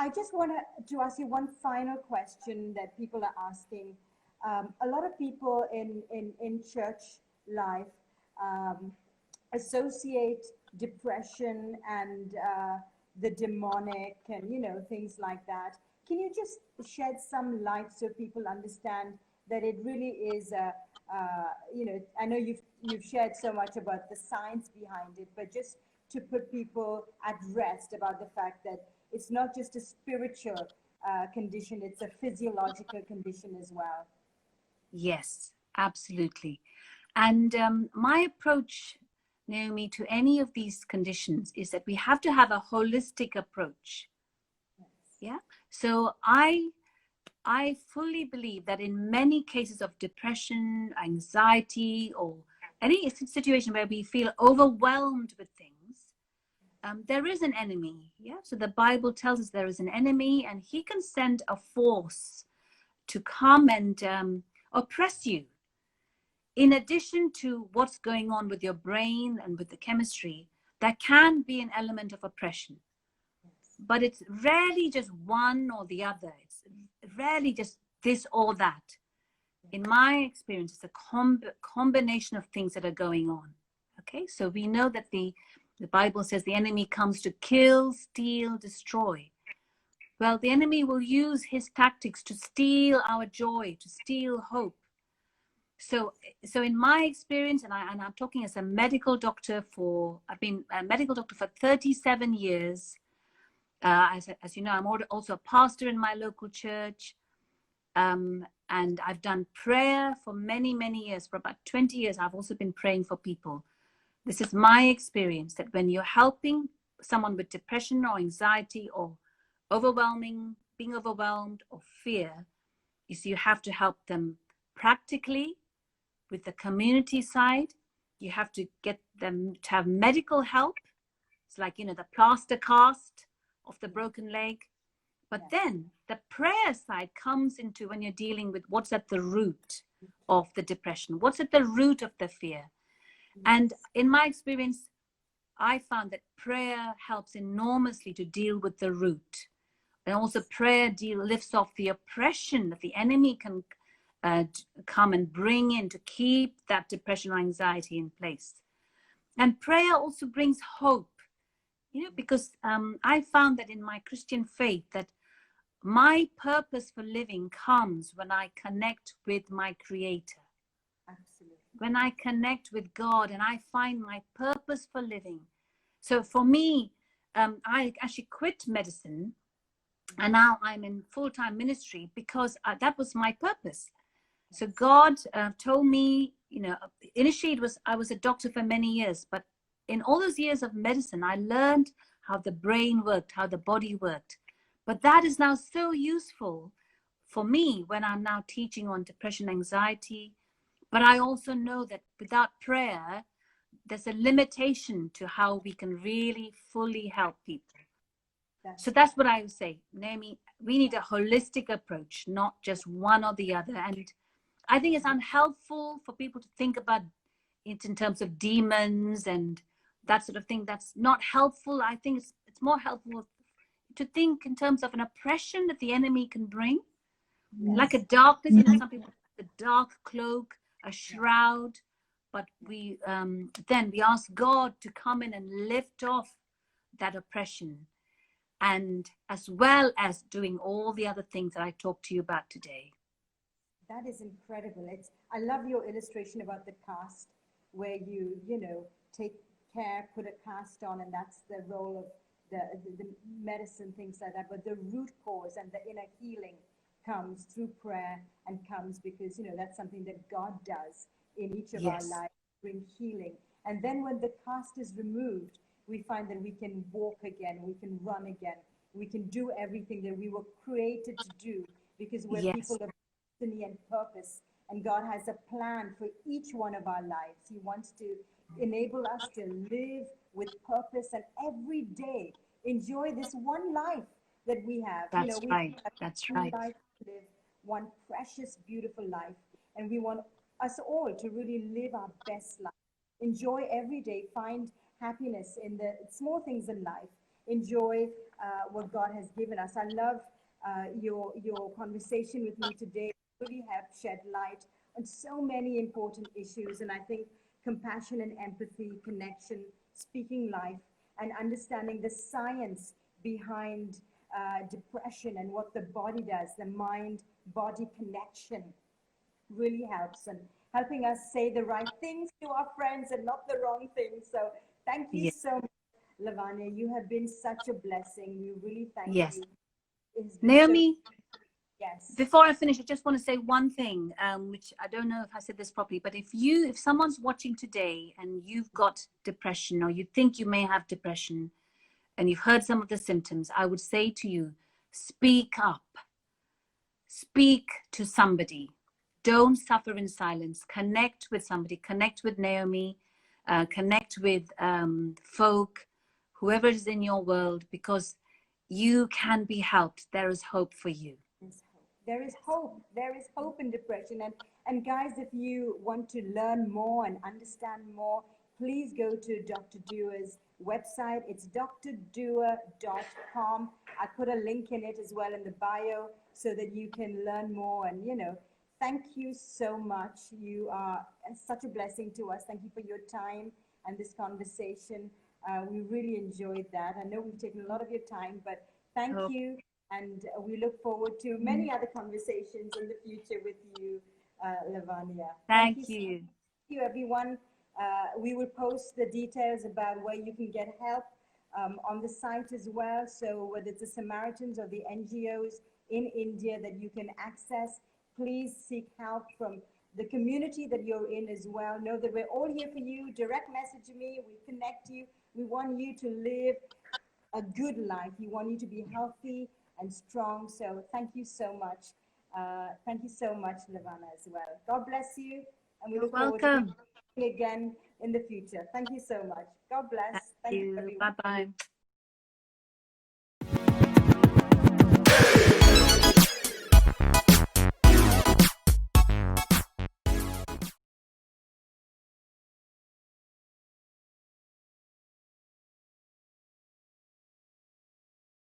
I just want to ask you one final question that people are asking. A lot of people in church life um, associate depression and the demonic and, things like that. Can you just shed some light so people understand that it really is I know you've shared so much about the science behind it, but just to put people at rest about the fact that it's not just a spiritual condition, it's a physiological condition as well. Yes, absolutely. And my approach, Naomi, to any of these conditions is that we have to have a holistic approach. Yes. Yeah. So I fully believe that in many cases of depression, anxiety, or any situation where we feel overwhelmed with things, there is an enemy. Yeah. So the Bible tells us there is an enemy, and he can send a force to come and oppress you. In addition to what's going on with your brain and with the chemistry, there can be an element of oppression. But it's rarely just one or the other. It's rarely just this or that. In my experience, it's a combination of things that are going on. Okay, so we know that the Bible says the enemy comes to kill, steal, destroy. Well, the enemy will use his tactics to steal our joy, to steal hope. So in my experience, and I'm talking as a medical doctor I've been a medical doctor for 37 years. As you know, I'm also a pastor in my local church. And I've done prayer for many, many years. For about 20 years, I've also been praying for people. This is my experience that when you're helping someone with depression or anxiety or being overwhelmed or fear, is you have to help them practically with the community side. You have to get them to have medical help. It's like, the plaster cast of the broken leg. But then the prayer side comes into when you're dealing with what's at the root of the depression, what's at the root of the fear. And in my experience, I found that prayer helps enormously to deal with the root. And also prayer lifts off the oppression that the enemy can come and bring in to keep that depression or anxiety in place. And prayer also brings hope, because I found that in my Christian faith that my purpose for living comes when I connect with my Creator. Absolutely. When I connect with God and I find my purpose for living. So for me, I actually quit medicine and now I'm in full-time ministry because that was my purpose. So God told me, initially I was a doctor for many years, but in all those years of medicine, I learned how the brain worked, how the body worked. But that is now so useful for me when I'm now teaching on depression, anxiety. But I also know that without prayer, there's a limitation to how we can really fully help people. So that's what I would say, Naomi, we need a holistic approach, not just one or the other. And I think it's unhelpful for people to think about it in terms of demons and that sort of thing. That's not helpful. I think it's more helpful to think in terms of an oppression that the enemy can bring, like a darkness. Some people have a dark cloak, a shroud, but then we ask God to come in and lift off that oppression, and as well as doing all the other things that I talked to you about today. That is incredible. I love your illustration about the cast, where you take care, put a cast on, and that's the role of the medicine, things like that. But the root cause and the inner healing comes through prayer and comes because that's something that God does in each of our lives, bring healing. And then when the cast is removed, we find that we can walk again, we can run again, we can do everything that we were created to do because we're people of destiny and purpose. And God has a plan for each one of our lives. He wants to enable us to live with purpose and every day enjoy this one life that we have. That's right. That's right. Life to live one precious, beautiful life. And we want us all to really live our best life. Enjoy every day, find happiness in the small things in life. enjoy what God has given us. I love your conversation with me today. It really helped shed light on so many important issues. And I think compassion and empathy, connection, speaking life, and understanding the science behind depression and what the body does, the mind-body connection really helps, and helping us say the right things to our friends and not the wrong things. So thank you Yeah. so much, Lavanya. You have been such a blessing. We really thank Yes. you. It's been so, Naomi, yes. before I finish, I just want to say one thing, which I don't know if I said this properly, but if someone's watching today and you've got depression, or you think you may have depression, and you've heard some of the symptoms, I would say to you, speak up. Speak to somebody. Don't suffer in silence. Connect with somebody. Connect with Naomi. Connect with folk, whoever is in your world, because you can be helped. There is hope for you. There is hope. There is hope in depression. And guys, if you want to learn more and understand more, please go to Dr. Dua's website. It's drdua.com. I put a link in it as well in the bio so that you can learn more. And, thank you so much. You are such a blessing to us. Thank you for your time and this conversation. We really enjoyed that. I know we've taken a lot of your time, but thank you. And we look forward to many other conversations in the future with you, Lavanya. Thank So you. much. Thank you, everyone. We will post the details about where you can get help on the site as well. So whether it's the Samaritans or the NGOs in India that you can access, please seek help from the community that you're in as well. Know that we're all here for you. Direct message me. We connect you. We want you to live a good life. We want you to be healthy and strong. So thank you so much. Thank you so much, Lavanya, as well. God bless you. And we You're look forward welcome. to again in the future. Thank you so much. God bless. Thank you. everyone. Bye-bye.